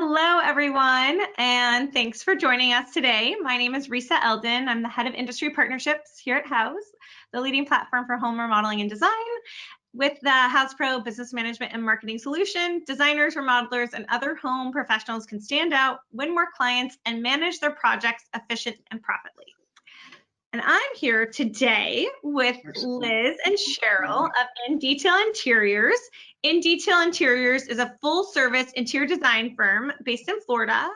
Hello, everyone, and thanks for joining us today. My name is Risa Eldon. I'm the head of industry partnerships here at Houzz, the leading platform for home remodeling and design. With the Houzz Pro business management and marketing solution, designers, remodelers, and other home professionals can stand out, win more clients, and manage their projects efficient and profitably. And I'm here today with Liz and Cheryl of In Detail Interiors. In Detail Interiors is a full-service interior design firm based in Florida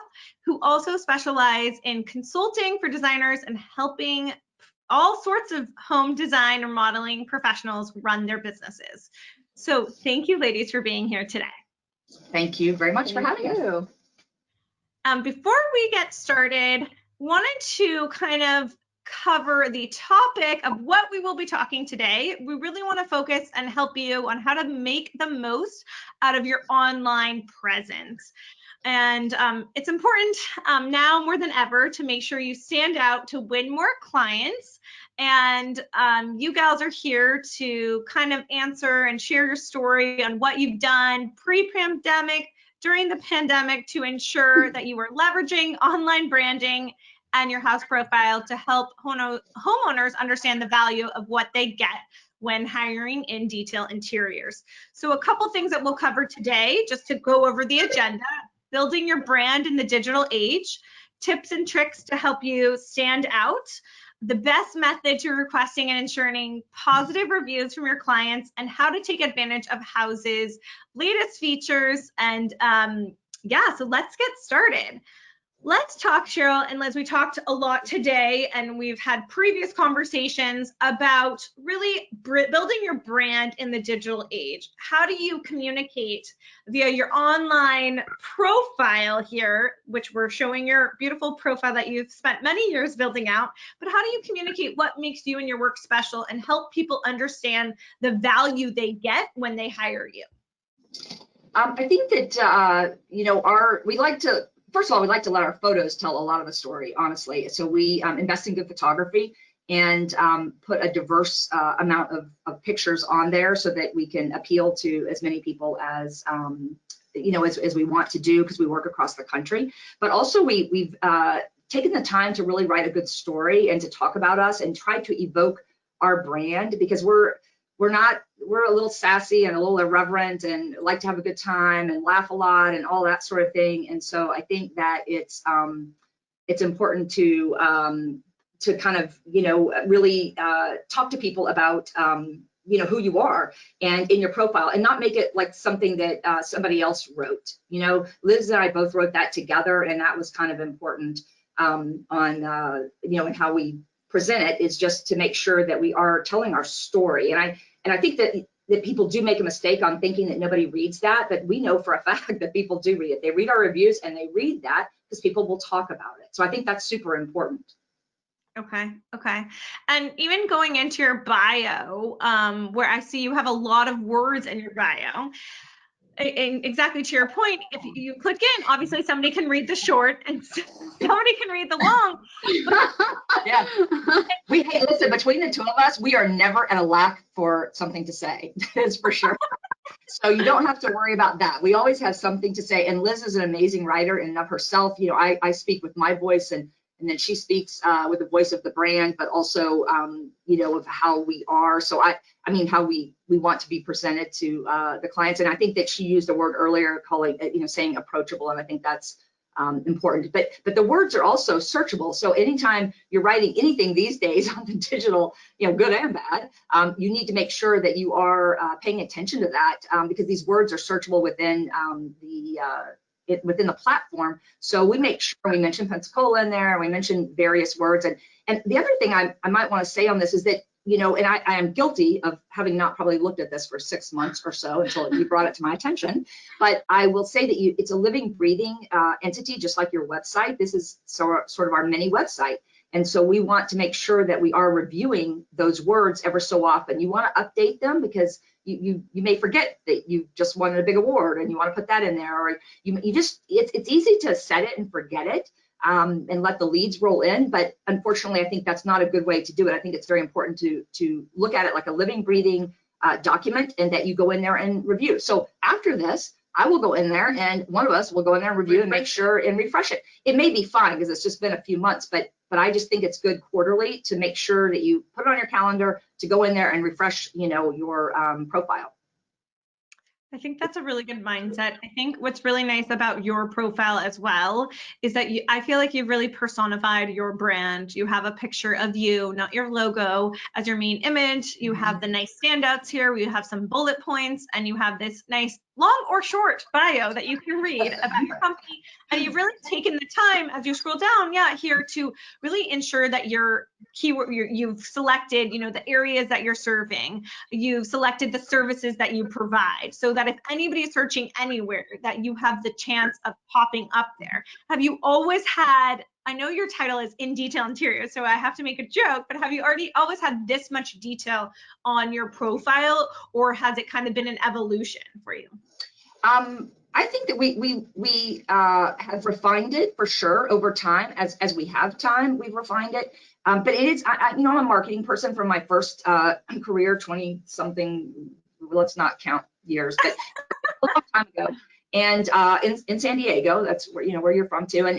who also specialize in consulting for designers and helping all sorts of home design or modeling professionals run their businesses. So thank you, ladies, for being here today. Thank you very much for having us. Before we get started, wanted to kind of cover the topic of what we will be talking today. We really want to focus and help you on how to make the most out of your online presence. And it's important now more than ever to make sure you stand out to win more clients. And you gals are here to kind of answer and share your story on what you've done pre-pandemic, during the pandemic, to ensure that you are leveraging online branding and your house profile to help homeowners understand the value of what they get when hiring In Detail Interiors. So a couple things that we'll cover today, just to go over the agenda: building your brand in the digital age, tips and tricks to help you stand out, the best method to requesting and ensuring positive reviews from your clients, and how to take advantage of Houzz's latest features. And so let's get started. Let's talk, Cheryl and Liz. We talked a lot today, and we've had previous conversations about really building your brand in the digital age. How do you communicate via your online profile here, which we're showing your beautiful profile that you've spent many years building out, but how do you communicate what makes you and your work special and help people understand the value they get when they hire you? I think that, first of all, we like to let our photos tell a lot of the story, honestly. So we invest in good photography and put a diverse amount of pictures on there so that we can appeal to as many people as we want to do, because we work across the country. But also we've taken the time to really write a good story and to talk about us and try to evoke our brand, because we're a little sassy and a little irreverent and like to have a good time and laugh a lot and all that sort of thing. And so I think that it's important to kind of, really talk to people about, who you are and in your profile, and not make it like something that somebody else wrote. Liz and I both wrote that together, and that was kind of important in how we present it, is just to make sure that we are telling our story. And I think that people do make a mistake on thinking that nobody reads that, but we know for a fact that people do read it. They read our reviews and they read that because people will talk about it. So I think that's super important. Okay. And even going into your bio, where I see you have a lot of words in your bio, and exactly to your point, if you click in, obviously somebody can read the short and somebody can read the long. Yeah. Listen, between the two of us, we are never at a lack for something to say. That's for sure. So you don't have to worry about that. We always have something to say. And Liz is an amazing writer in and of herself. I speak with my voice, and then she speaks with the voice of the brand, but also, of how we are. So how we want to be presented to the clients. And I think that she used a word earlier, saying approachable. And I think that's important. But the words are also searchable. So anytime you're writing anything these days on the digital, good and bad, you need to make sure that you are paying attention to that, because these words are searchable within within the platform. So we make sure we mention Pensacola in there, and we mention various words. And the other thing I might want to say on this is that, and I am guilty of having not probably looked at this for 6 months or so until you brought it to my attention, but I will say that it's a living, breathing entity, just like your website. This is sort of our mini website. And so we want to make sure that we are reviewing those words ever so often. You want to update them because you may forget that you just won a big award and you want to put that in there, or it's easy to set it and forget it and let the leads roll in. But unfortunately, I think that's not a good way to do it. I think it's very important to look at it like a living, breathing document, and that you go in there and review. So after this, I will go in there and one of us will go in there and review and make sure and refresh it. It may be fine because it's just been a few months, but I just think it's good quarterly to make sure that you put it on your calendar to go in there and refresh, your profile. I think that's a really good mindset. I think what's really nice about your profile as well is that I feel like you've really personified your brand. You have a picture of you, not your logo, as your main image. You have the nice standouts here. You have some bullet points, and you have this nice long or short bio that you can read about your company. And you've really taken the time as you scroll down, here to really ensure that your keyword, you've selected, the areas that you're serving. You've selected the services that you provide, so that if anybody is searching anywhere, that you have the chance of popping up there. Have you always had, I know your title is in detail interior, so I have to make a joke, but have you always had this much detail on your profile, or has it kind of been an evolution for you? I think that we have refined it for sure over time. As we have time, we've refined it. But it is, I'm a marketing person from my first career, 20 something, let's not count years, but a long time ago. And in San Diego, that's where, where you're from too. And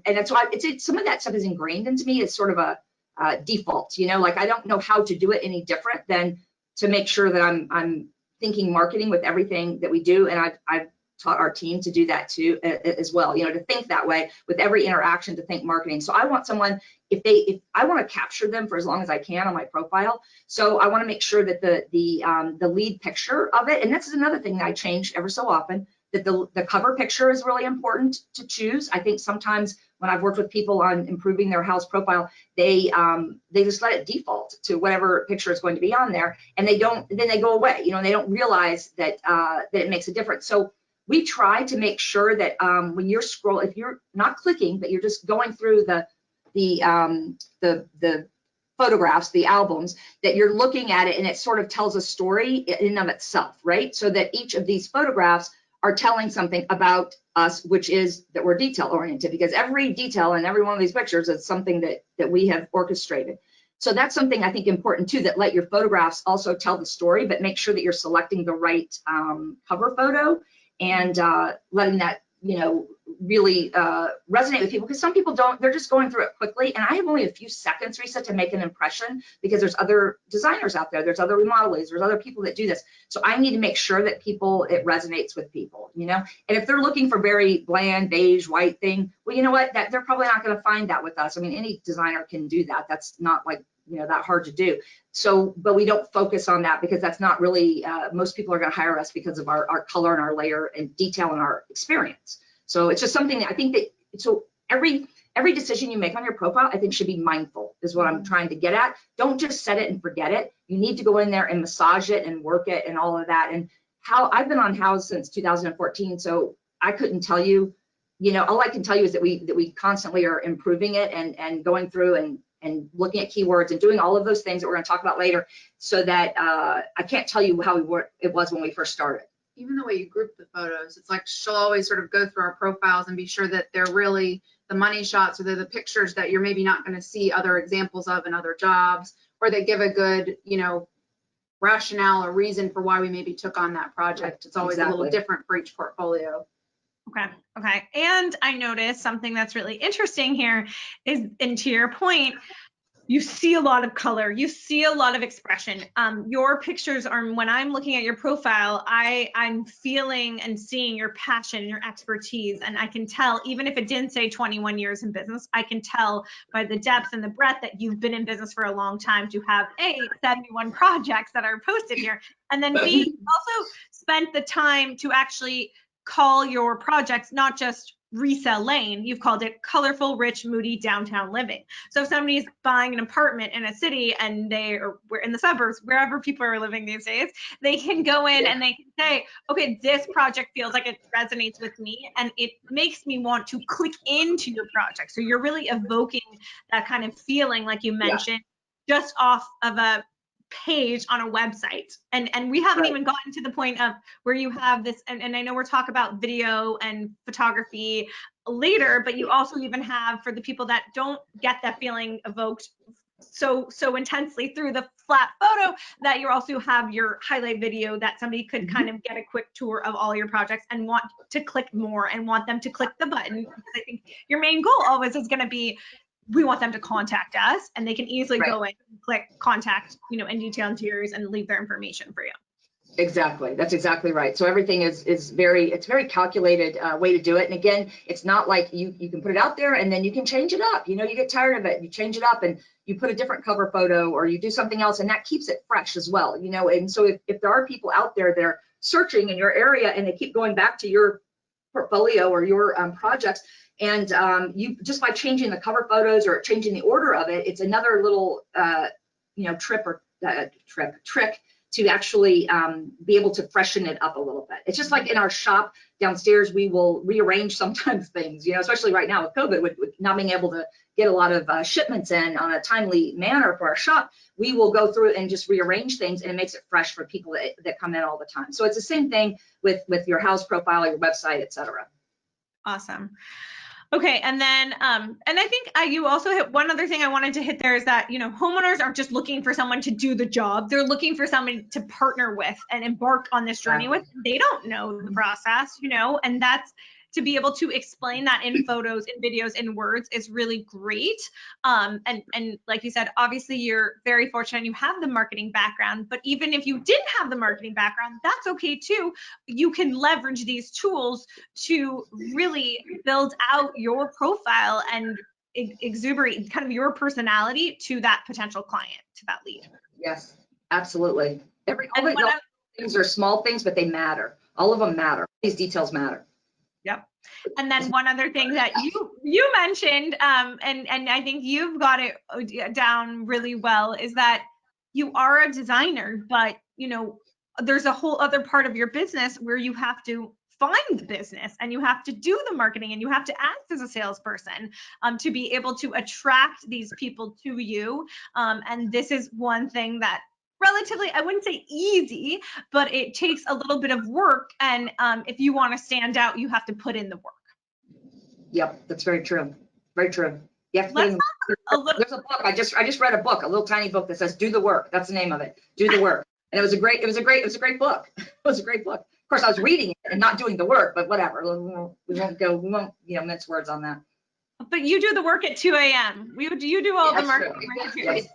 that's why it's some of that stuff is ingrained into me. It's sort of a default, like I don't know how to do it any different than to make sure that I'm thinking marketing with everything that we do. And I've taught our team to do that too, as well, to think that way with every interaction, to think marketing. So I want someone, if I want to capture them for as long as I can on my profile. So I want to make sure that the lead picture of it, and this is another thing that I change ever so often, that the cover picture is really important to choose. I think sometimes when I've worked with people on improving their house profile, they just let it default to whatever picture is going to be on there, and then they go away, and they don't realize that it makes a difference. So we try to make sure that when you're if you're not clicking, but you're just going through the photographs, the albums, that you're looking at it and it sort of tells a story in and of itself, right? So that each of these photographs are telling something about us, which is that we're detail oriented, because every detail in every one of these pictures is something that we have orchestrated. So that's something I think important too, that let your photographs also tell the story, but make sure that you're selecting the right cover photo and letting that, really resonate with people, because some people don't, they're just going through it quickly. And I have only a few seconds, Risa, to make an impression, because there's other designers out there, there's other remodelers, there's other people that do this. So I need to make sure that it resonates with people, and if they're looking for very bland, beige, white thing, well, you know what, they're probably not going to find that with us. I mean, any designer can do that. That's not like, that hard to do. So, but we don't focus on that, because that's not really, most people are going to hire us because of our color and our layer and detail and our experience. So it's just something that I think that, so every decision you make on your profile, I think should be mindful, is what I'm trying to get at. Don't just set it and forget it. You need to go in there and massage it and work it and all of that. And how I've been on Houzz since 2014. So I couldn't tell you, all I can tell you is that we constantly are improving it and going through and looking at keywords and doing all of those things that we're going to talk about later, so that I can't tell you how it was when we first started. Even the way you group the photos, it's like she'll always sort of go through our profiles and be sure that they're really the money shots, or they're the pictures that you're maybe not going to see other examples of in other jobs, or they give a good, rationale or reason for why we maybe took on that project. It's always a little different for each portfolio. Okay. And I noticed something that's really interesting here is, and to your point, you see a lot of color, you see a lot of expression. Your pictures are, when I'm looking at your profile, I'm feeling and seeing your passion and your expertise. And I can tell, even if it didn't say 21 years in business, I can tell by the depth and the breadth that you've been in business for a long time to have 71 projects that are posted here. And then B, you also spent the time to actually call your projects not just resell lane, you've called it colorful, rich, moody downtown living. So if somebody's buying an apartment in a city and we're in the suburbs, wherever people are living these days, they can go in and they can say, okay, this project feels like it resonates with me and it makes me want to click into your project. So you're really evoking that kind of feeling, like you mentioned, just off of a page on a website. And we haven't even gotten to the point of where you have this, and I know we're talking about video and photography later, but you also even have, for the people that don't get that feeling evoked so intensely through the flat photo that you also have your highlight video that somebody could kind of get a quick tour of all your projects and want to click more and want them to click the button. Because I think your main goal always is going to be, we want them to contact us, and they can easily go in and click contact, in detail interiors and leave their information for you. Exactly. That's exactly right. So everything it's very calculated way to do it. And again, it's not like you can put it out there and then you can change it up. You get tired of it, you change it up and you put a different cover photo or you do something else, and that keeps it fresh as well. And so if there are people out there that are searching in your area and they keep going back to your portfolio or your projects, and you just by changing the cover photos or changing the order of it, it's another little trick to actually be able to freshen it up a little bit. It's just like in our shop downstairs, we will rearrange sometimes things, especially right now with COVID, with not being able to get a lot of shipments in on a timely manner for our shop. We will go through and just rearrange things, and it makes it fresh for people that come in all the time. So it's the same thing with your house profile, your website, etc. Awesome. Okay, and then, and I think you also hit one other thing I wanted to hit there is that, homeowners aren't just looking for someone to do the job. They're looking for someone to partner with and embark on this journey with. They don't know the process, and that's to be able to explain that in photos, in videos, in words is really great. And like you said, obviously you're very fortunate you have the marketing background, but even if you didn't have the marketing background, that's okay too. You can leverage these tools to really build out your profile and exuberate kind of your personality to that potential client, to that lead. Yes, absolutely. All things are small things, but they matter. All of them matter. These details matter. Yep. And then one other thing that you mentioned, and I think you've got it down really well, is that you are a designer, but there's a whole other part of your business where you have to find the business and you have to do the marketing and you have to act as a salesperson to be able to attract these people to you. And this is one thing that relatively, I wouldn't say easy, but it takes a little bit of work. And if you want to stand out, you have to put in the work. Yep, that's very true. Very true. You have to put in there's a book. I just read a book, a little tiny book that says "Do the Work." That's the name of it. Do the work. And it was a great book. It was a great book. Of course, I was reading it and not doing the work, but whatever. We won't mince words on that. But you do the work at 2 a.m. You do all the marketing. Yes.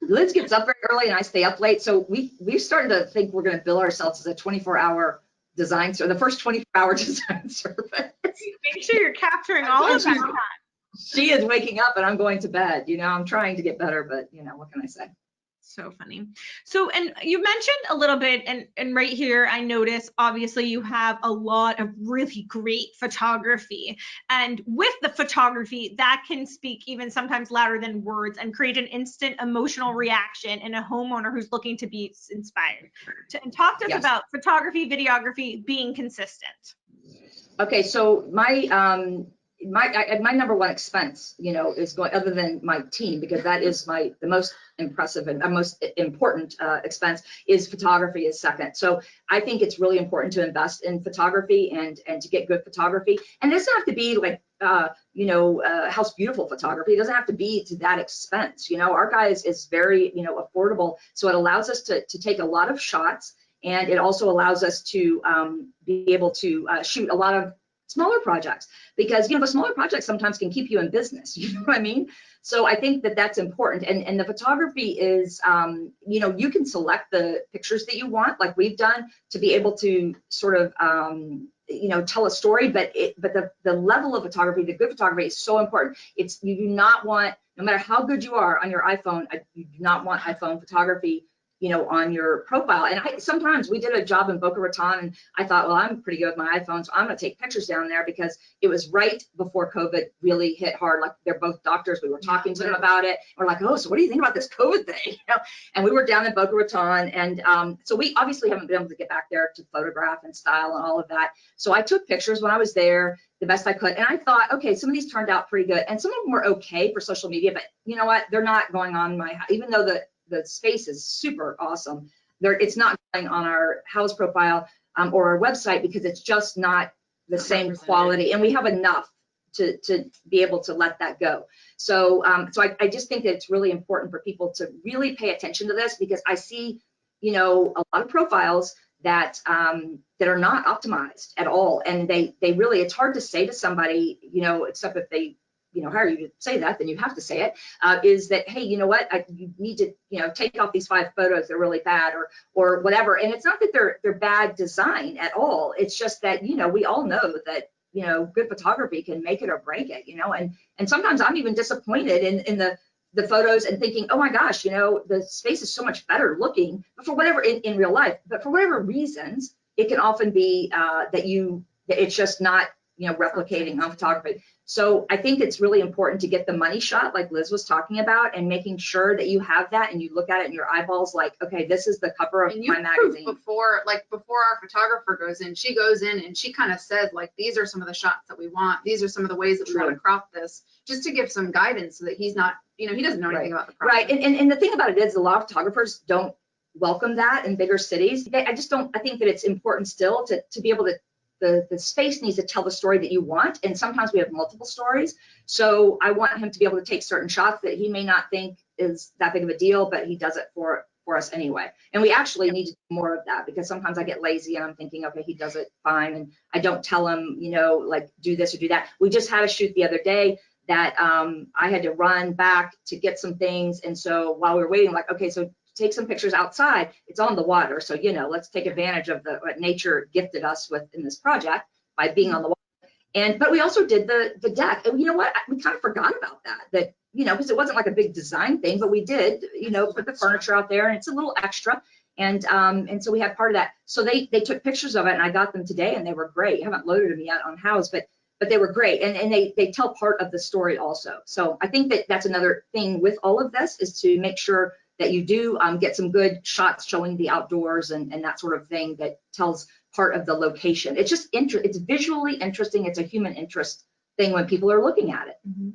Liz gets up very early and I stay up late. So we've started to think we're going to bill ourselves as a 24-hour design, so the first 24-hour design service. Make sure you're capturing all of that time. She is waking up and I'm going to bed. I'm trying to get better, but what can I say? So funny. So, and you mentioned a little bit, and right here, I notice obviously you have a lot of really great photography, and with the photography that can speak even sometimes louder than words and create an instant emotional reaction in a homeowner who's looking to be inspired. And talk to us about photography, videography being consistent. Okay, so my number one expense, is going, other than my team, because that is the most impressive and most important expense, is photography is second. So I think it's really important to invest in photography and to get good photography. And it doesn't have to be like, house beautiful photography. It doesn't have to be to that expense. Our guys is very, affordable. So it allows us to take a lot of shots, and it also allows us to be able to shoot a lot of smaller projects, because the smaller projects sometimes can keep you in business, you know what I mean? So I think that that's important. And the photography is, you can select the pictures that you want, like we've done, to be able to sort of tell a story, but the level of photography, the good photography, is so important. You do not want, no matter how good you are on your iPhone, you do not want iPhone photography on your profile. And sometimes we did a job in Boca Raton, and I thought, well, I'm pretty good with my iPhone, so I'm going to take pictures down there, because it was right before COVID really hit hard. Like, they're both doctors. We were talking to them about it. We're like, oh, so what do you think about this COVID thing? And we were down in Boca Raton, and so we obviously haven't been able to get back there to photograph and style and all of that. So I took pictures when I was there the best I could, and I thought, okay, some of these turned out pretty good, and some of them were okay for social media, but you know what? They're not going on my, even though the space is super awesome, it's not going on our house profile or our website, because it's just not the same quality, and we have enough to be able to let that go. So, I just think that it's really important for people to really pay attention to this, because I see, a lot of profiles that are not optimized at all. And they really, it's hard to say to somebody, except if they, hire you to say that, then you have to say it, is that, hey, you know what, you need to, take off these 5 photos, they're really bad, or whatever. And it's not that they're bad design at all. It's just that, we all know that, good photography can make it or break it, and sometimes I'm even disappointed in the photos and thinking, oh my gosh, the space is so much better looking, but for whatever, in real life, but for whatever reasons, it can often be that it's just not, replicating on photography. So I think it's really important to get the money shot, like Liz was talking about, and making sure that you have that and you look at it in your eyeballs, like, okay, this is the cover of my magazine. Before our photographer goes in, she goes in and she kind of says, like, these are some of the shots that we want. These are some of the ways that we want to crop this, just to give some guidance so that he's not, he doesn't know anything about the project. Right. And the thing about it is, a lot of photographers don't welcome that in bigger cities. I think that it's important still to be able to, the space needs to tell the story that you want. And sometimes we have multiple stories. So I want him to be able to take certain shots that he may not think is that big of a deal, but he does it for us anyway. And we actually need to do more of that, because sometimes I get lazy and I'm thinking, okay, he does it fine. And I don't tell him, like, do this or do that. We just had a shoot the other day that I had to run back to get some things. And so while we were waiting, like, okay, so take some pictures outside. It's on the water, so let's take advantage of what nature gifted us with in this project by being on the water. But we also did the deck, and you know what, we kind of forgot about that because it wasn't like a big design thing, but we did put the furniture out there, and it's a little extra, and so we had part of that. So they took pictures of it, and I got them today, and they were great. I haven't loaded them yet on Houzz, but they were great, and they tell part of the story also. So I think that's another thing with all of this, is to make sure that you do get some good shots showing the outdoors and that sort of thing that tells part of the location. It's just it's visually interesting. It's a human interest thing when people are looking at it. Mm-hmm.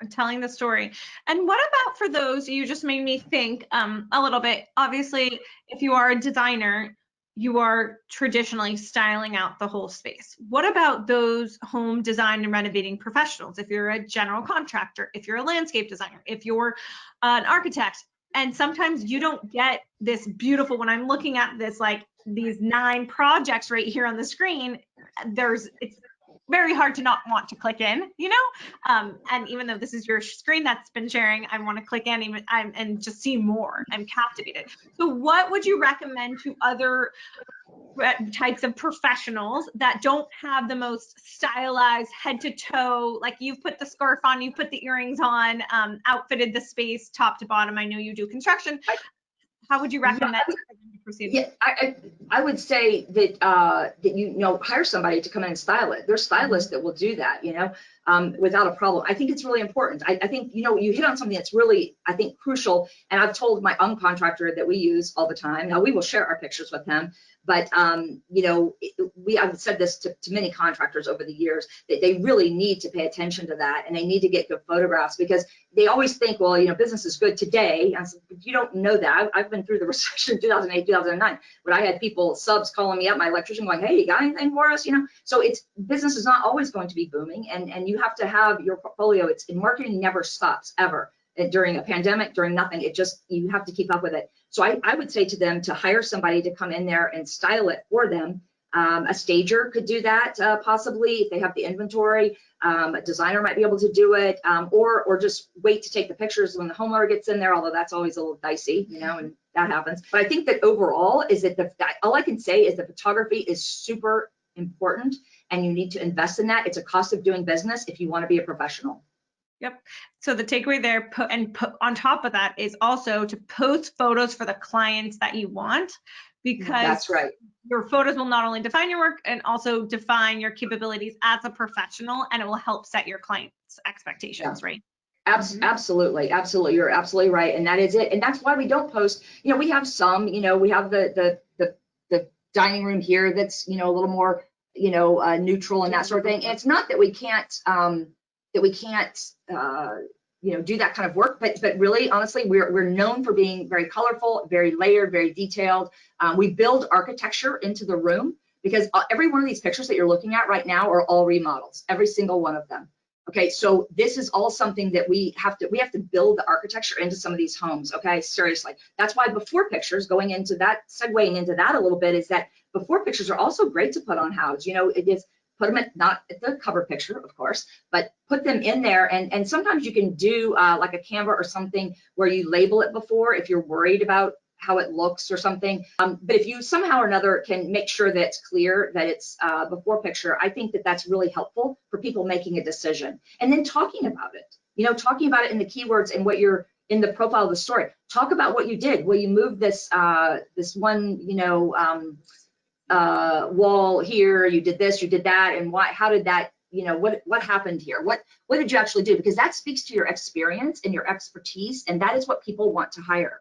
And telling the story. And what about for those, you just made me think a little bit. Obviously, if you are a designer, you are traditionally styling out the whole space. What about those home design and renovating professionals? If you're a general contractor, if you're a landscape designer, if you're an architect, and sometimes you don't get this beautiful, when I'm looking at this, like these 9 projects right here on the screen, it's very hard to not want to click in, and even though this is your screen that's been sharing, I want to click in and just see more. I'm captivated. So what would you recommend to other types of professionals that don't have the most stylized head to toe, like you've put the scarf on, you put the earrings on, outfitted the space top to bottom? I know you do construction. How would you recommend to proceed? Yeah, I would say that that hire somebody to come in and style it. There's stylists that will do that, without a problem. I think it's really important. I think you hit on something that's really, I think, crucial. And I've told my own contractor that we use all the time. Now we will share our pictures with him, but I've said this to many contractors over the years, that they really need to pay attention to that, and they need to get good photographs, because they always think, well, business is good today. And you don't know that. I've been through the recession 2008, 2009, when I had subs calling me up, my electrician going, hey, you got anything for us? So business is not always going to be booming, and you have to have your portfolio. Marketing never stops ever. During a pandemic, during nothing, you have to keep up with it. So I would say to them to hire somebody to come in there and style it for them. A stager could do that, possibly, if they have the inventory. A designer might be able to do it, or just wait to take the pictures when the homeowner gets in there, although that's always a little dicey, and that happens. But I think that overall is that all I can say is that photography is super important, and you need to invest in that. It's a cost of doing business if you want to be a professional. Yep. So the takeaway there, on top of that, is also to post photos for the clients that you want, because that's right. Your photos will not only define your work and also define your capabilities as a professional, and it will help set your clients' expectations, right? Absolutely. You're absolutely right. And that is it. And that's why we don't post, we have some, we have the dining room here that's, a little more, neutral and that sort of thing. And it's not that we can't, do that kind of work, but really, honestly, we're known for being very colorful, very layered, very detailed. We build architecture into the room, because every one of these pictures that you're looking at right now are all remodels, every single one of them. Okay, so this is all something that we have to build the architecture into some of these homes. Okay, seriously. That's why before pictures, segueing into that a little bit, is that before pictures are also great to put on Houzz. You know, it is, put them at, not at the cover picture, of course, but put them in there. And sometimes you can do like a Canva or something where you label it before if you're worried about how it looks or something. But if you somehow or another can make sure that it's clear that it's before picture, I think that that's really helpful for people making a decision. And then talking about it, you know, talking about it in the keywords and what you're in the profile of the story. Talk about what you did. Well, you moved this this one, you know, wall here, you did this, you did that, and why, how did that, you know, what happened here? What did you actually do? Because that speaks to your experience and your expertise, and that is what people want to hire.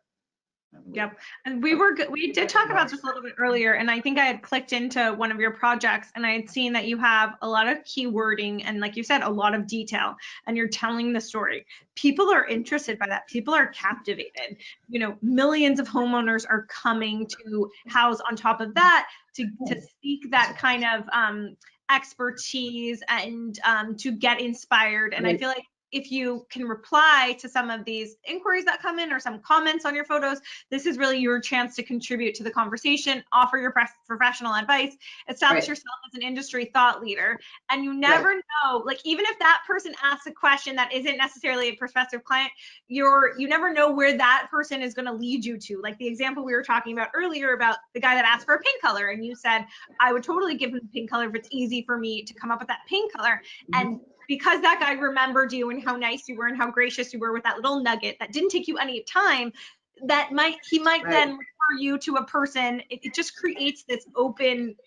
Yep. And we did talk about this a little bit earlier, and I think I had clicked into one of your projects and I had seen that you have a lot of keywording and, like you said, a lot of detail, and you're telling the story. People are interested by that. People are captivated. You know, millions of homeowners are coming to Houzz on top of that to seek that kind of expertise and to get inspired. And I feel like if you can reply to some of these inquiries that come in or some comments on your photos, this is really your chance to contribute to the conversation, offer your professional advice, establish yourself as an industry thought leader. And you never know, like, even if that person asks a question that isn't necessarily a prospective client, you never know where that person is going to lead you to. Like the example we were talking about earlier about the guy that asked for a pink color, and you said, I would totally give him the pink color if it's easy for me to come up with that pink color. And because that guy remembered you and how nice you were and how gracious you were with that little nugget that didn't take you any time, he might then refer you to a person. It just creates this open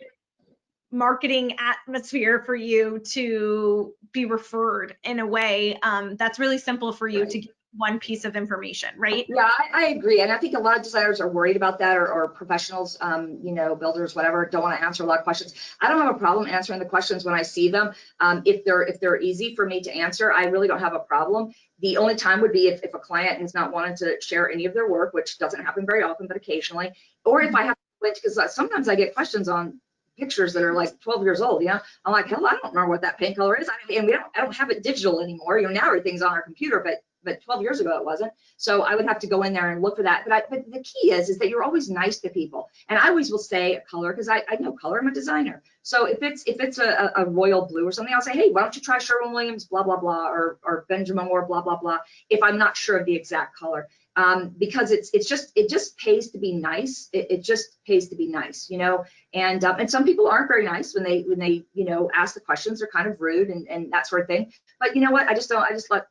marketing atmosphere for you to be referred in a way that's really simple for you to give one piece of information, right? Yeah, I agree. And I think a lot of designers are worried about that, or professionals, you know, builders, whatever, don't want to answer a lot of questions. I don't have a problem answering the questions when I see them. If they're easy for me to answer, I really don't have a problem. The only time would be if a client has not wanted to share any of their work, which doesn't happen very often, but occasionally, or if I have to, because sometimes I get questions on pictures that are like 12 years old, you know, I'm like, hell, I don't remember what that paint color is. And I don't have it digital anymore. You know, now everything's on our computer, but 12 years ago it wasn't. So I would have to go in there and look for that. But the key is that you're always nice to people. And I always will say a color, because I know color, I'm a designer. So if it's a royal blue or something, I'll say, hey, why don't you try Sherwin-Williams, blah, blah, blah, or Benjamin Moore, blah, blah, blah, if I'm not sure of the exact color. Because it just pays to be nice. It just pays to be nice, you know. And some people aren't very nice when they you know, ask the questions. They're kind of rude and that sort of thing. But you know what? I just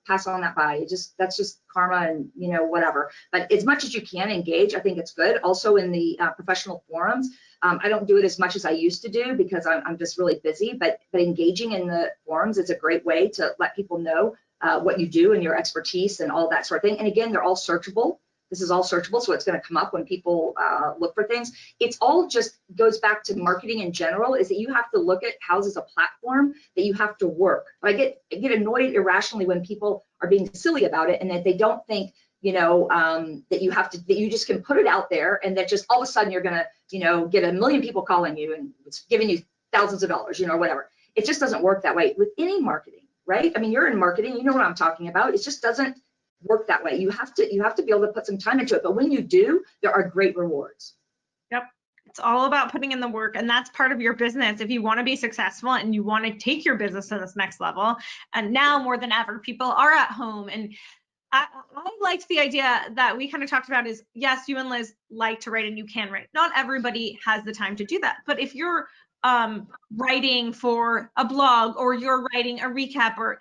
pass on that by. That's just karma, and you know, whatever. But as much as you can engage, I think it's good. Also in the professional forums, I don't do it as much as I used to do because I'm just really busy. But engaging in the forums is a great way to let people know what you do and your expertise and all that sort of thing. And again, they're all searchable. This is all searchable, so it's going to come up when people look for things. It's all just goes back to marketing in general, is that you have to look at Houzz as a platform that you have to work. I get annoyed irrationally when people are being silly about it and that they don't think, you know, that you just can put it out there and that just all of a sudden you're going to, you know, get 1 million people calling you and it's giving you thousands of dollars, you know, or whatever. It just doesn't work that way with any marketing. Right? I mean, you're in marketing, you know what I'm talking about. It just doesn't work that way. You have to be able to put some time into it. But when you do, there are great rewards. Yep. It's all about putting in the work, and that's part of your business. If you want to be successful and you want to take your business to this next level, and now more than ever, people are at home. And I liked the idea that we kind of talked about is, yes, you and Liz like to write and you can write. Not everybody has the time to do that. But if you're writing for a blog, or you're writing a recap, or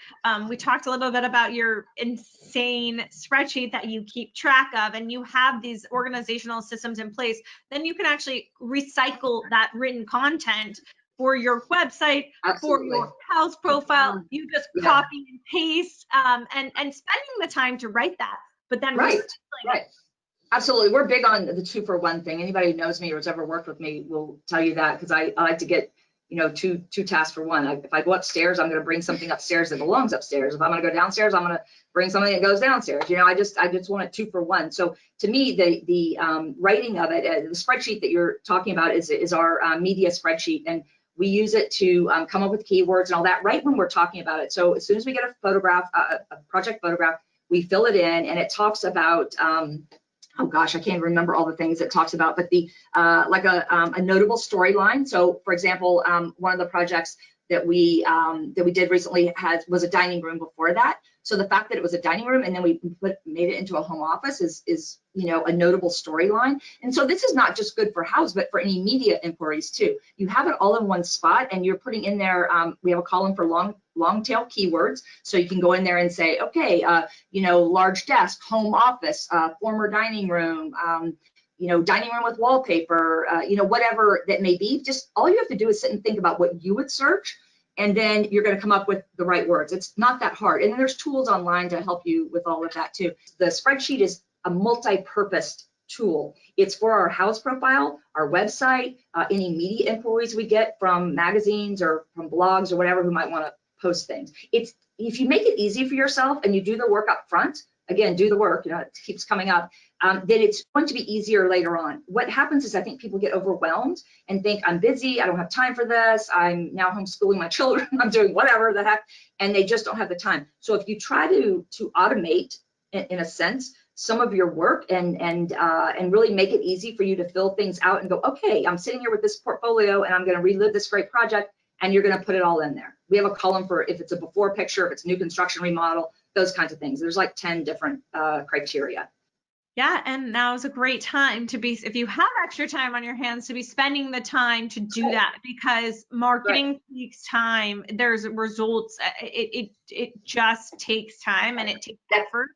we talked a little bit about your insane spreadsheet that you keep track of, and you have these organizational systems in place, then you can actually recycle that written content for your website, for your house profile. You just copy and paste and spending the time to write that, but then right. Absolutely. We're big on the 2-for-1 thing. Anybody who knows me or has ever worked with me will tell you that, because I like to get, you know, two tasks for one. If I go upstairs, I'm going to bring something upstairs that belongs upstairs. If I'm going to go downstairs, I'm going to bring something that goes downstairs. You know, I just want it 2-for-1. So to me, the writing of it, the spreadsheet that you're talking about is our media spreadsheet. And we use it to come up with keywords and all that right when we're talking about it. So as soon as we get a photograph, a project photograph, we fill it in, and it talks about, oh gosh, I can't remember all the things it talks about, but the like a notable storyline. So for example, one of the projects that we did recently was a dining room before that. So the fact that it was a dining room and then we made it into a home office is a notable storyline. And so this is not just good for Houzz, but for any media inquiries too. You have it all in one spot, and you're putting in there. We have a column for long tail keywords, so you can go in there and say, okay, large desk, home office, former dining room. Dining room with wallpaper, whatever that may be. Just all you have to do is sit and think about what you would search, and then you're going to come up with the right words. It's not that hard. And then there's tools online to help you with all of that too. The spreadsheet is a multi-purpose tool. It's for our Houzz profile, our website, any media inquiries we get from magazines or from blogs or whatever who might want to post things. If you make it easy for yourself and you do the work up front, again, do the work, it keeps coming up, then it's going to be easier later on. What happens is I think people get overwhelmed and think, I'm busy, I don't have time for this, I'm now homeschooling my children, I'm doing whatever the heck, and they just don't have the time. So if you try to automate, in a sense, some of your work and really make it easy for you to fill things out and go, okay, I'm sitting here with this portfolio and I'm going to relive this great project, and you're going to put it all in there. We have a column for if it's a before picture, if it's new construction remodel, those kinds of things. There's like 10 different criteria. Yeah, and now is a great time to be, if you have extra time on your hands, to be spending the time to do that, because marketing takes time. There's results. It just takes time, and it takes effort.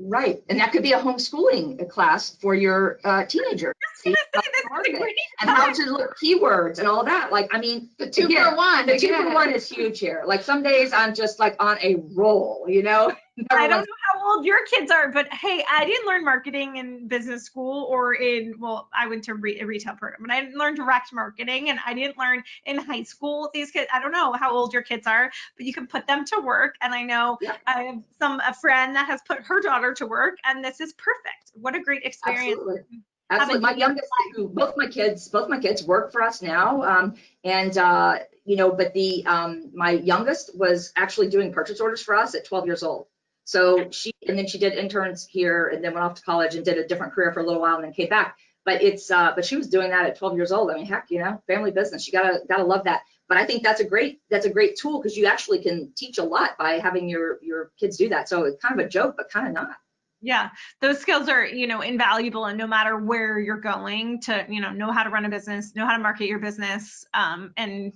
Right, and that could be a homeschooling class for your teenager. And how to look keywords and all that. Like, I mean, the two for one. The 2 for 1 is huge here. Like some days I'm just like on a roll, I don't know how old your kids are, but hey, I didn't learn marketing in business school or I went to a retail program, but I didn't learn direct marketing, and I didn't learn in high school. These kids, I don't know how old your kids are, but you can put them to work. And I know I have a friend that has put her daughter to work, and this is perfect. What a great experience. Absolutely. My youngest, both my kids work for us now. But my youngest was actually doing purchase orders for us at 12 years old. So she did interns here and then went off to college and did a different career for a little while and then came back. But she was doing that at 12 years old. I mean, heck, family business, you gotta love that. But I think that's a great tool, because you actually can teach a lot by having your kids do that. So it's kind of a joke, but kind of not. Yeah, those skills are, invaluable, and no matter where you're going to, know how to run a business, know how to market your business. And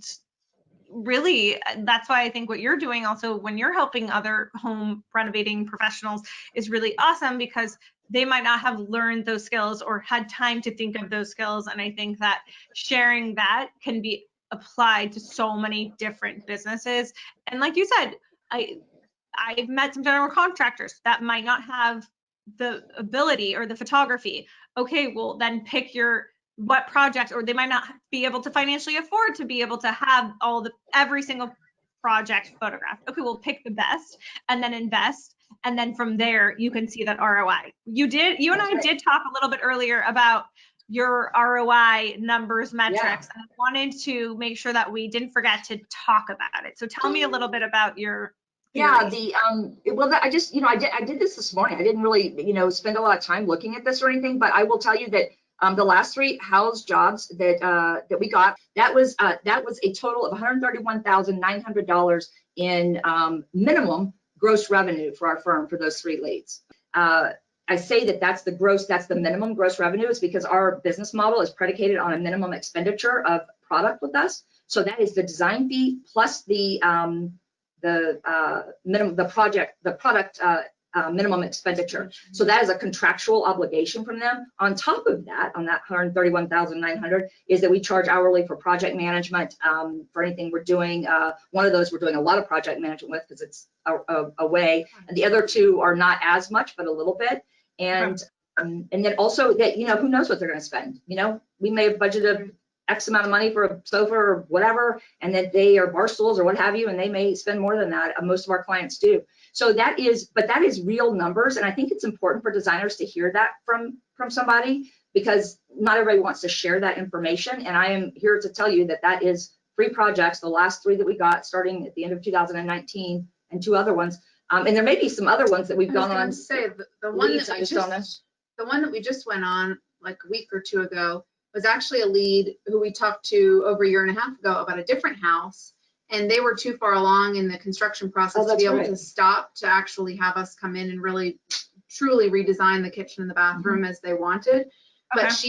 really, that's why I think what you're doing also when you're helping other home renovating professionals is really awesome, because they might not have learned those skills or had time to think of those skills. And I think that sharing that can be applied to so many different businesses. And like you said, I've met some general contractors that might not have the ability or the photography. Okay, well then pick what projects, or they might not be able to financially afford to be able to have every single project photographed. Okay, we'll pick the best and then invest. And then from there, you can see that ROI. You and I did talk a little bit earlier about your ROI numbers, metrics. And I wanted to make sure that we didn't forget to talk about it. So tell me a little bit about your I did this morning. I didn't really, spend a lot of time looking at this or anything, but I will tell you that the last 3 Houzz jobs that we got, that was a total of $131,900 in minimum gross revenue for our firm for those 3 leads. I say that's the minimum gross revenue, is because our business model is predicated on a minimum expenditure of product with us. So that is the design fee plus the product minimum expenditure. So that is a contractual obligation from them. On top of that, on that $131,900, is that we charge hourly for project management for anything we're doing. One of those we're doing a lot of project management with, because it's a way, and the other 2 are not as much, but a little bit. And then also that, who knows what they're going to spend. We may have budgeted X amount of money for a sofa or whatever, and then they are bar stools or what have you, and they may spend more than that. Most of our clients do. So that is real numbers. And I think it's important for designers to hear that from somebody, because not everybody wants to share that information. And I am here to tell you that is 3 projects, the last 3 that we got starting at the end of 2019, and 2 other ones. And there may be some other ones that we've gone on. Say the one leads, that I just don't know. the one that we just went on like a week or 2 ago was actually a lead who we talked to over a year and a half ago about a different house, and they were too far along in the construction process to be able to stop to actually have us come in and really truly redesign the kitchen and the bathroom as they wanted. But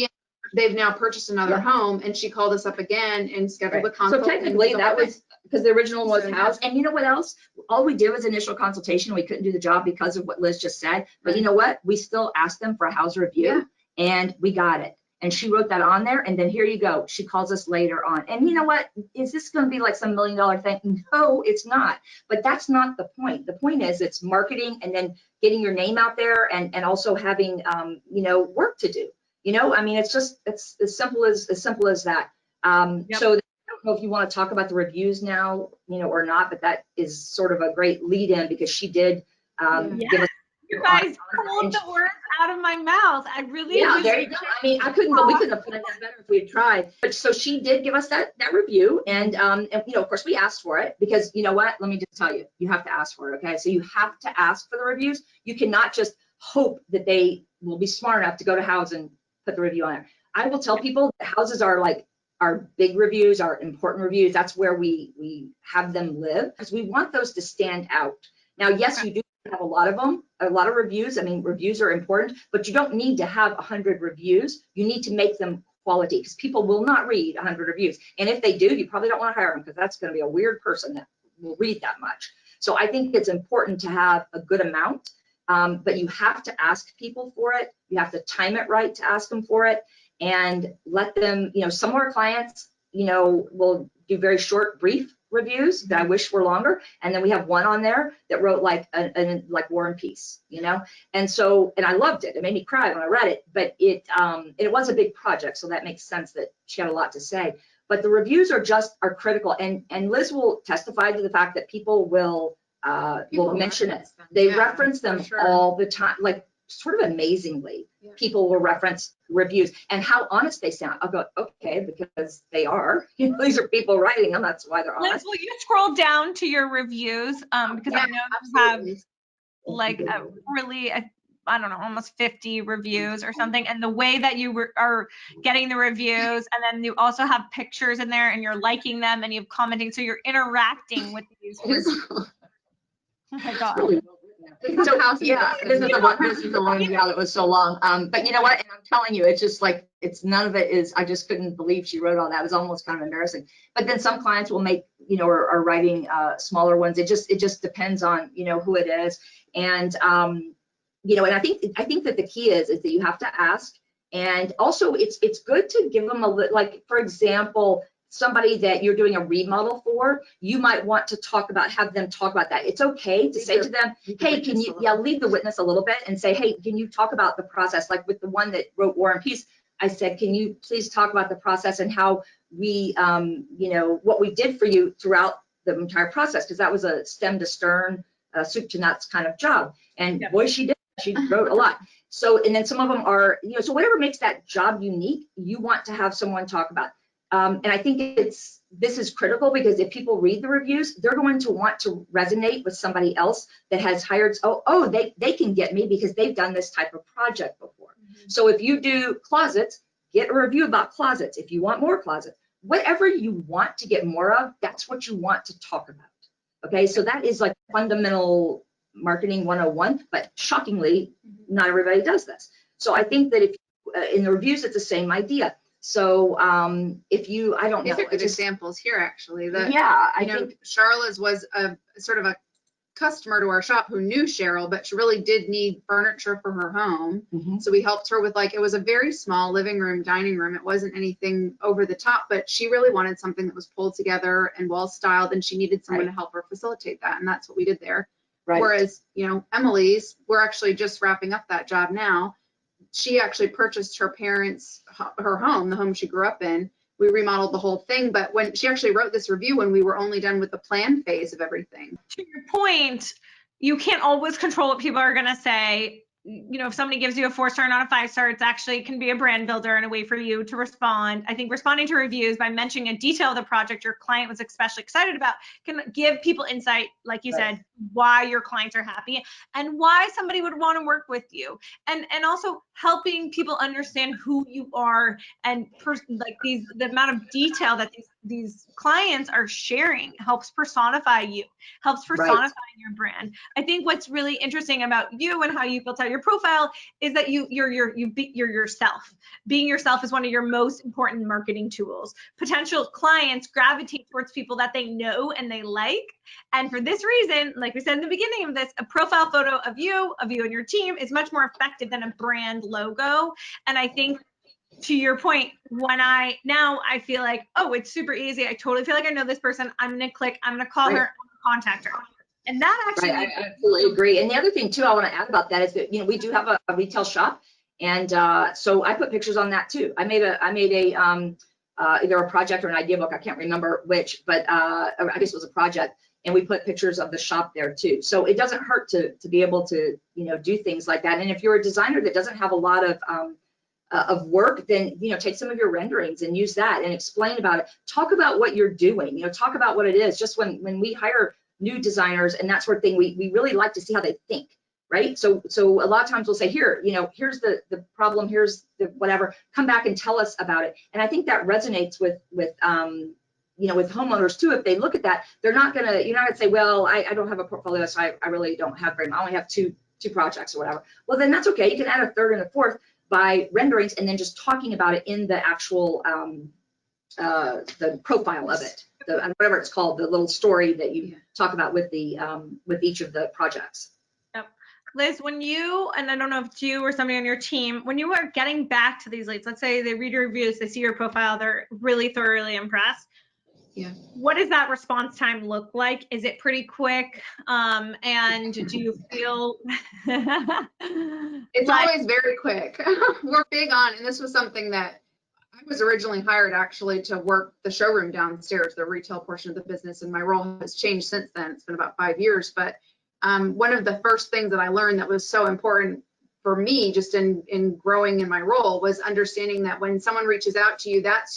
they've now purchased another home, and she called us up again and scheduled a consult. So technically that was because the original one was Houzz. And you know what else? All we did was initial consultation. We couldn't do the job because of what Liz just said. But you know what? We still asked them for a Houzz review, and we got it. And she wrote that on there, and then here you go. She calls us later on. And you know what? Is this going to be like some $1 million thing? No, it's not. But that's not the point. The point is it's marketing and then getting your name out there, and also having you know, work to do. You know, I mean, it's just it's as simple as that. So I don't know if you want to talk about the reviews now, you know, or not, but that is sort of a great lead in because she did give us. You guys pulled the words out of my mouth. I really there you go. I mean, we couldn't have planned that better if we had tried. But so she did give us that review, and you know, of course, we asked for it because you know what? Let me just tell you, you have to ask for it. Okay, so you have to ask for the reviews. You cannot just hope that they will be smart enough to go to Houzz and put the review on there. I will tell people that Houzz are like our big reviews, our important reviews. That's where we have them live because we want those to stand out. Now, yes, you do have a lot of them, a lot of reviews. I mean, reviews are important, but you don't need to have 100 reviews. You need to make them quality because people will not read 100 reviews. And if they do, you probably don't want to hire them because that's going to be a weird person that will read that much. So I think it's important to have a good amount, but you have to ask people for it. You have to time it right to ask them for it and let them, you know, some of our clients, you know, will do very short, brief reviews that I wish were longer. And then we have one on there that wrote like like War and Peace, you know? And so, and I loved it. It made me cry when I read it, but it was a big project. So that makes sense that she had a lot to say, but the reviews are critical. And Liz will testify to the fact that people will mention it. They reference them all the time, like sort of amazingly. People will reference reviews and how honest they sound. I'll go, okay, because they are. You know, these are people writing them. That's why they're honest. Liz, will you scroll down to your reviews? Because I know you have like a really, I don't know, almost 50 reviews or something. And the way that you are getting the reviews, and then you also have pictures in there, and you're liking them, and you're commenting, so you're interacting with these reviews. Oh my God. Really well written. So this is the one that was so long. But you know what? And I'm telling you, it's just like none of it is. I just couldn't believe she wrote all that. It was almost kind of embarrassing. But then some clients will make, you know, are writing smaller ones. It just depends on, you know, who it is. And you know, and I think that the key is that you have to ask, and also it's good to give them like, for example, somebody that you're doing a remodel for, you might want to have them talk about that. It's okay to say to them, hey, can you, leave the witness a little bit and say, hey, can you talk about the process? Like with the one that wrote War and Peace, I said, can you please talk about the process and how we, you know, what we did for you throughout the entire process? Because that was a stem to stern, soup to nuts kind of job. And boy, she did. She wrote a lot. So, and then some of them are, you know, so whatever makes that job unique, you want to have someone talk about. And I think this is critical because if people read the reviews, they're going to want to resonate with somebody else that has hired, they can get me because they've done this type of project before. Mm-hmm. So if you do closets, get a review about closets. If you want more closets, whatever you want to get more of, that's what you want to talk about. Okay, so that is like fundamental marketing 101, but shockingly, not everybody does this. So I think that if in the reviews, it's the same idea. So if you, I don't know. These are good examples here, actually. I think Charlotte's was a sort of a customer to our shop who knew Cheryl, but she really did need furniture for her home. Mm-hmm. So we helped her with it was a very small living room, dining room. It wasn't anything over the top, but she really wanted something that was pulled together and well styled, and she needed someone to help her facilitate that. And that's what we did there. Right. Whereas, you know, Emily's, we're actually just wrapping up that job now. She actually purchased her parents' her home, the home she grew up in. We remodeled the whole thing, but when she actually wrote this review when we were only done with the plan phase of everything. To your point, you can't always control what people are going to say. if somebody gives you a 4-star, not a 5-star, it's actually can be a brand builder and a way for you to respond. I think responding to reviews by mentioning a detail of the project your client was especially excited about can give people insight, like you said, why your clients are happy and why somebody would want to work with you. And also helping people understand who you are and the amount of detail that these clients are sharing helps personify you, helps personify your brand. I think what's really interesting about you and how you built out your profile is that you're yourself. Being yourself is one of your most important marketing tools. Potential clients gravitate towards people that they know and they like. And for this reason, like we said in the beginning of this, a profile photo of you and your team is much more effective than a brand logo. And I think, to your point, when I feel like, oh, it's super easy. I totally feel like I know this person. I'm going to click, I'm going to call her, I'm going to contact her. And that actually, I absolutely agree. And the other thing too, I want to add about that is that, we do have a retail shop. And so I put pictures on that too. I made a either a project or an idea book. I can't remember which, but I guess it was a project. And we put pictures of the shop there too. So it doesn't hurt to be able to, do things like that. And if you're a designer that doesn't have a lot of work, then take some of your renderings and use that and explain about it. Talk about what you're doing. Talk about what it is. Just when we hire new designers and that sort of thing, we really like to see how they think, right? So a lot of times we'll say, here's the problem, here's the whatever. Come back and tell us about it. And I think that resonates with homeowners too. If they look at that, you're not gonna say, well, I don't have a portfolio, so I really don't have very much. I only have two projects or whatever. Well, then that's okay. You can add a third and a fourth by renderings and then just talking about it in the actual the profile of it, whatever it's called, the little story that you talk about with each of the projects. Yep. Liz, when you, and I don't know if it's you or somebody on your team, when you are getting back to these leads, let's say they read your reviews, they see your profile, they're really thoroughly impressed. Yeah. What does that response time look like? Is it pretty quick? And do you feel it's always very quick? We're big on, and this was something that I was originally hired actually to work the showroom downstairs, the retail portion of the business, and my role has changed since then. It's been about 5 years, but one of the first things that I learned that was so important for me just in growing in my role was understanding that when someone reaches out to you, that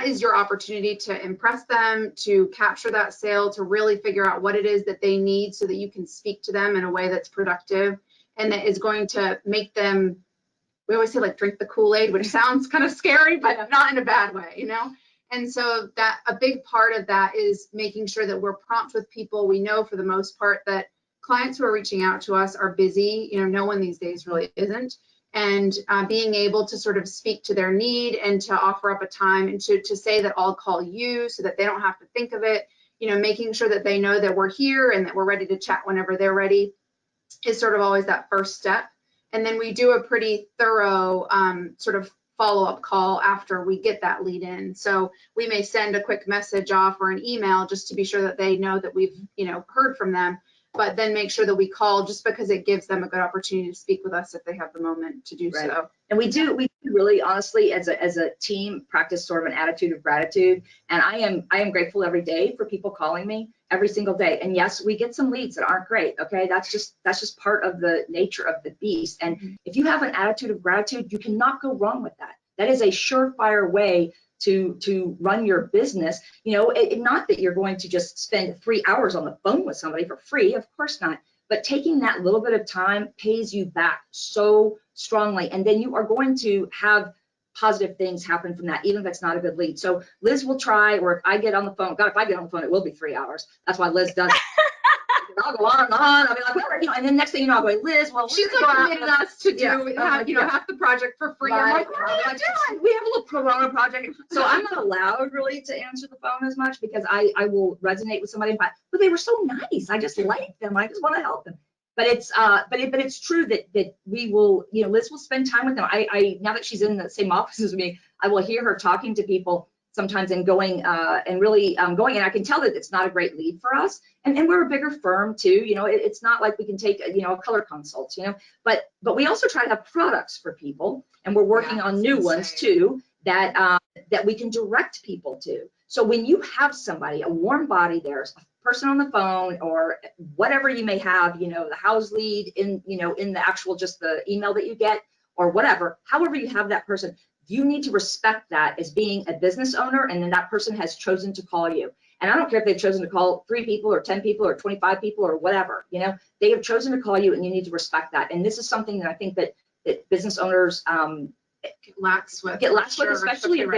is your opportunity to impress them, to capture that sale, to really figure out what it is that they need so that you can speak to them in a way that's productive and that is going to make them, we always say like drink the Kool-Aid, which sounds kind of scary, but not in a bad way, And so that a big part of that is making sure that we're prompt with people. We know for the most part that clients who are reaching out to us are busy. No one these days really isn't. And being able to sort of speak to their need and to offer up a time and to say that I'll call you so that they don't have to think of it, making sure that they know that we're here and that we're ready to chat whenever they're ready is sort of always that first step. And then we do a pretty thorough sort of follow-up call after we get that lead in. So we may send a quick message off or an email just to be sure that they know that we've, heard from them, but then make sure that we call just because it gives them a good opportunity to speak with us if they have the moment to do so. And we do really honestly as a team practice sort of an attitude of gratitude. And I am grateful every day for people calling me every single day. And yes, we get some leads that aren't great. Okay. That's just part of the nature of the beast. And if you have an attitude of gratitude, you cannot go wrong with that. That is a surefire way to run your business. Not that you're going to just spend 3 hours on the phone with somebody for free, of course not, but taking that little bit of time pays you back so strongly. And then you are going to have positive things happen from that, even if it's not a good lead. So Liz will try, or if I get on the phone, God, if I get on the phone, it will be 3 hours. That's why Liz does it. I'll go on and on. I'll be like, whatever, and then next thing you know, I'll go, Liz, well, she's like committed us to do, half the project for free. Right. I'm like, what are you doing? We have a little Corona project. So I'm not allowed really to answer the phone as much because I will resonate with somebody, but they were so nice. I just like them. I just want to help them. But it's true that we will, Liz will spend time with them. I now that she's in the same office as me, I will hear her talking to people sometimes and going and I can tell that it's not a great lead for us. And we're a bigger firm too. It's not like we can take a color consult, but we also try to have products for people, and we're working on new ones too that we can direct people to. So when you have somebody, a warm body, there's a person on the phone or whatever you may have, the Houzz lead in, in the actual, just the email that you get or whatever, however you have that person, you need to respect that as being a business owner, and then that person has chosen to call you. And I don't care if they've chosen to call 3 people or 10 people or 25 people or whatever, they have chosen to call you, and you need to respect that. And this is something that I think that business owners Get lax with, especially if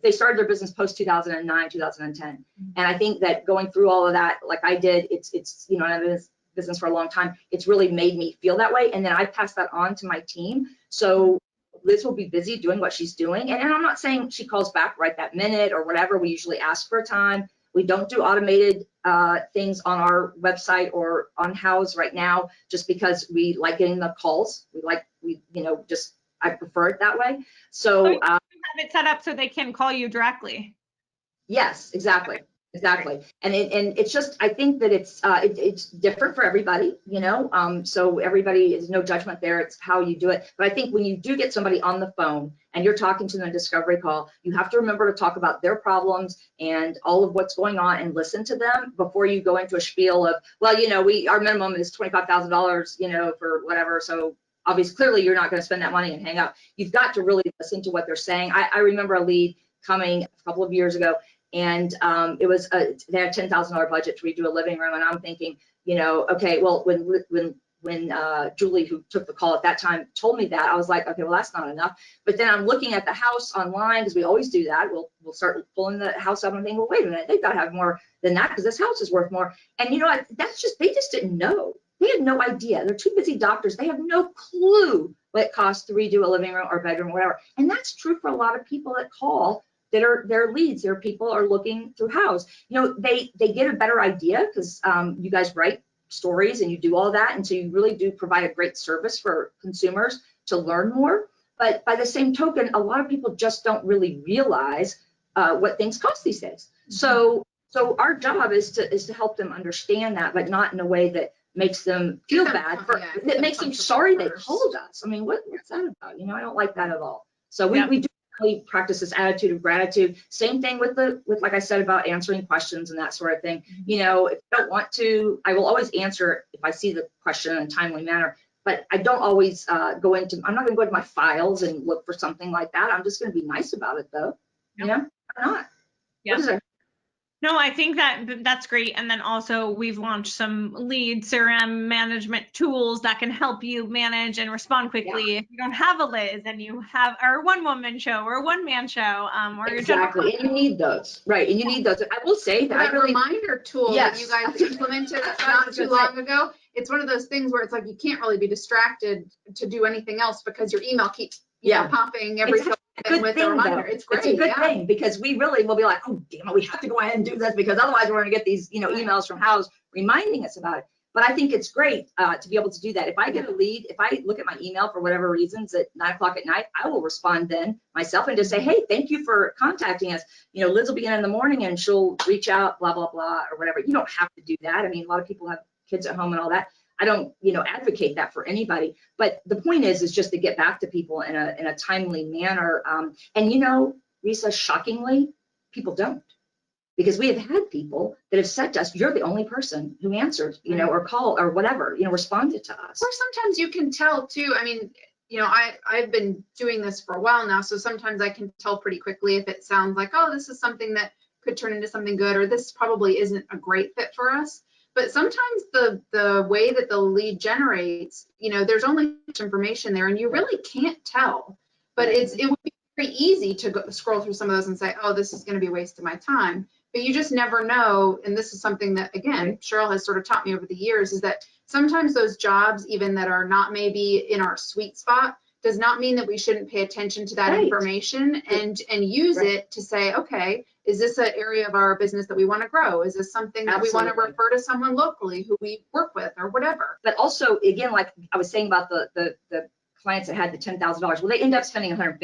they started their business post 2009, 2010. And I think that going through all of that, like I did, it's I've been in this business for a long time. It's really made me feel that way. And then I pass that on to my team. So Liz will be busy doing what she's doing. And I'm not saying she calls back right that minute or whatever. We usually ask for a time. We don't do automated things on our website or on Houzz right now, just because we like getting the calls. I prefer it that way. So you have it set up so they can call you directly. Yes, exactly. And it's just, I think that it's different for everybody, so everybody is no judgment there. It's how you do it. But I think when you do get somebody on the phone and you're talking to them in a discovery call, you have to remember to talk about their problems and all of what's going on and listen to them before you go into a spiel of, well, our minimum is $25,000, for whatever. So obviously, clearly, you're not going to spend that money and hang up. You've got to really listen to what they're saying. I remember a lead coming a couple of years ago, and it was they had a $10,000 budget to redo a living room, and I'm thinking, okay, well, when Julie, who took the call at that time, told me that, I was like, okay, well, that's not enough. But then I'm looking at the house online, because we always do that. We'll start pulling the house up and think, well, wait a minute, they've got to have more than that because this house is worth more. And they just didn't know. They had no idea. They're too busy doctors. They have no clue what it costs to redo a living room or bedroom or whatever. And that's true for a lot of people that call that are their leads. Their people are looking through Houzz. They get a better idea because you guys write stories and you do all that. And so you really do provide a great service for consumers to learn more. But by the same token, a lot of people just don't really realize what things cost these days. So our job is to help them understand that, but not in a way that makes them feel bad. That makes them sorry they called us. I mean, what's that about? I don't like that at all. So we do really practice this attitude of gratitude. Same thing with like I said about answering questions and that sort of thing. If you don't want to, I will always answer if I see the question in a timely manner. But I don't always I'm not going to go into my files and look for something like that. I'm just going to be nice about it, though. Why not? Yeah. No, I think that's great. And then also we've launched some lead CRM management tools that can help you manage and respond quickly. Yeah. If you don't have a Liz and you have our one-woman show or a one-man show, or exactly, and you need those, right? And you need those. I will say that reminder tool that you guys implemented not too long ago. It's one of those things where it's like you can't really be distracted to do anything else because your email keeps popping every so often with a reminder. It's great. It's a good thing because we really will be like, oh damn it, we have to go ahead and do this because otherwise we're going to get these emails from Houzz reminding us about it. But I think it's great to be able to do that. If I get a lead, if I look at my email for whatever reasons at 9 o'clock at night, I will respond then myself and just say, hey, thank you for contacting us. Liz will be in the morning and she'll reach out, blah, blah, blah, or whatever. You don't have to do that. I mean, a lot of people have kids at home and all that. I don't, advocate that for anybody. But the point is just to get back to people in a timely manner. And Risa, shockingly, people don't. Because we have had people that have said to us, you're the only person who answered, or called or whatever, responded to us. Or sometimes you can tell too. I mean, I've been doing this for a while now, so sometimes I can tell pretty quickly if it sounds like, oh, this is something that could turn into something good, or this probably isn't a great fit for us. But sometimes the way that the lead generates, there's only much information there and you really can't tell. But it would be very easy to scroll through some of those and say, oh, this is going to be a waste of my time. But you just never know. And this is something that, again, Cheryl has sort of taught me over the years, is that sometimes those jobs, even that are not maybe in our sweet spot, does not mean that we shouldn't pay attention to that information and use it to say, okay, is this an area of our business that we want to grow? Is this something that we want to refer to someone locally who we work with or whatever? But also, again, like I was saying about the clients that had the $10,000, well, they end up spending $150.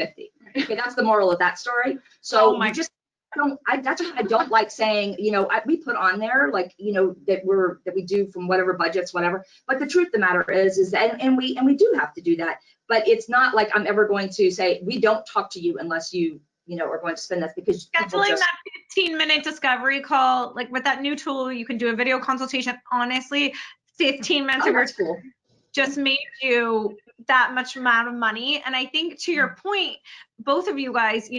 Okay, that's the moral of that story. So that's why I don't like saying, we put on there like, that we do from whatever budgets, whatever. But the truth of the matter is that, and we do have to do that. But it's not like I'm ever going to say, we don't talk to you unless you are going to spend. That's because people Scheduling just, that 15-minute discovery call, like with that new tool, you can do a video consultation. Honestly, 15 minutes of your that's cool. just made you that much amount of money. And I think to your point, both of you guys,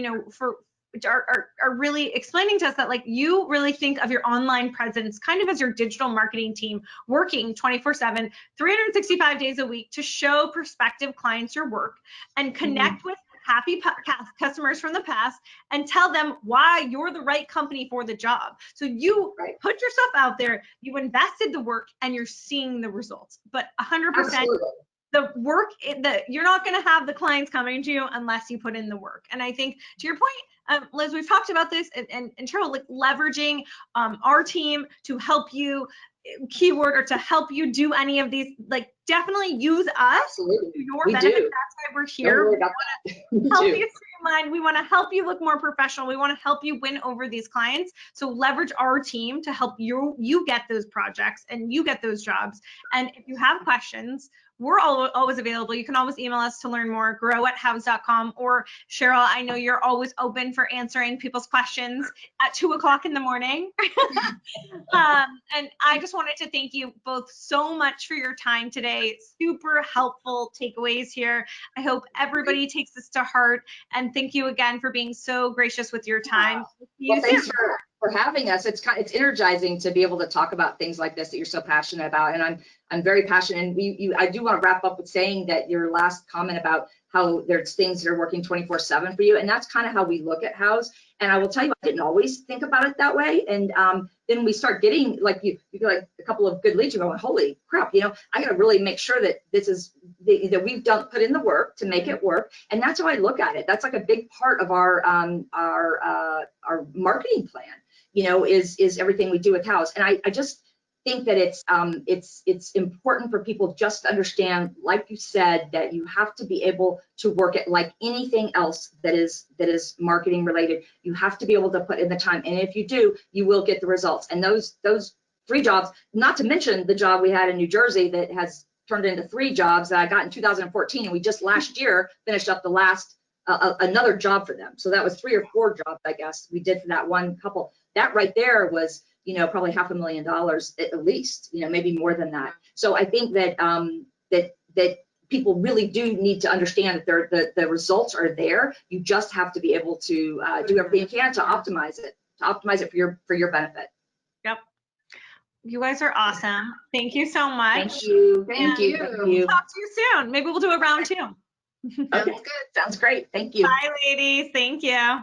are really explaining to us that like you really think of your online presence kind of as your digital marketing team working 24/7, 365 days a week to show prospective clients your work and connect with happy customers from the past and tell them why you're the right company for the job. So you put yourself out there, you invested the work, and you're seeing the results. But 100%, Absolutely. the work, you're not going to have the clients coming to you unless you put in the work. And I think to your point, Liz, we've talked about this, and Cheryl, like leveraging our team to help you keyword or to help you do any of these, like definitely use us. Absolutely. To your We benefit. do. That's why we're here. Don't worry about that. Help you streamline. We want to help you look more professional. We want to help you win over these clients. So leverage our team to help you get those projects and you get those jobs. And if you have questions, we're always available. You can always email us to learn more, grow@houzz.com. Or Cheryl, I know you're always open for answering people's questions at 2 o'clock in the morning. And I just wanted to thank you both so much for your time today. Super helpful takeaways here. I hope everybody takes this to heart. And thank you again for being so gracious with your time. Well, thanks for having us. It's energizing to be able to talk about things like this that you're so passionate about. And I'm very passionate. And I do want to wrap up with saying that your last comment about how there's things that are working 24/7 for you. And that's kind of how we look at Houzz. And I will tell you, I didn't always think about it that way. And then we start getting like you get like a couple of good leads. You're going, holy crap, I got to really make sure that this is that we've put in the work to make it work. And that's how I look at it. That's like a big part of our marketing plan. Is everything we do with Houzz. And I just think that it's important for people just to understand, like you said, that you have to be able to work it like anything else that is marketing related. You have to be able to put in the time, and if you do, you will get the results. And those 3 jobs, not to mention the job we had in New Jersey that has turned into 3 jobs that I got in 2014, and we just last year finished up the last another job for them. So that was 3 or 4 jobs, I guess, we did for that one couple. That right there was probably $500,000 at least, maybe more than that. So I think that that people really do need to understand that the results are there. You just have to be able to do everything you can to optimize it for your benefit. Yep. You guys are awesome. Thank you so much. Thank you. Thank you. Talk to you soon. Maybe we'll do a round 2. Okay, good. Sounds great. Thank you. Bye, ladies. Thank you.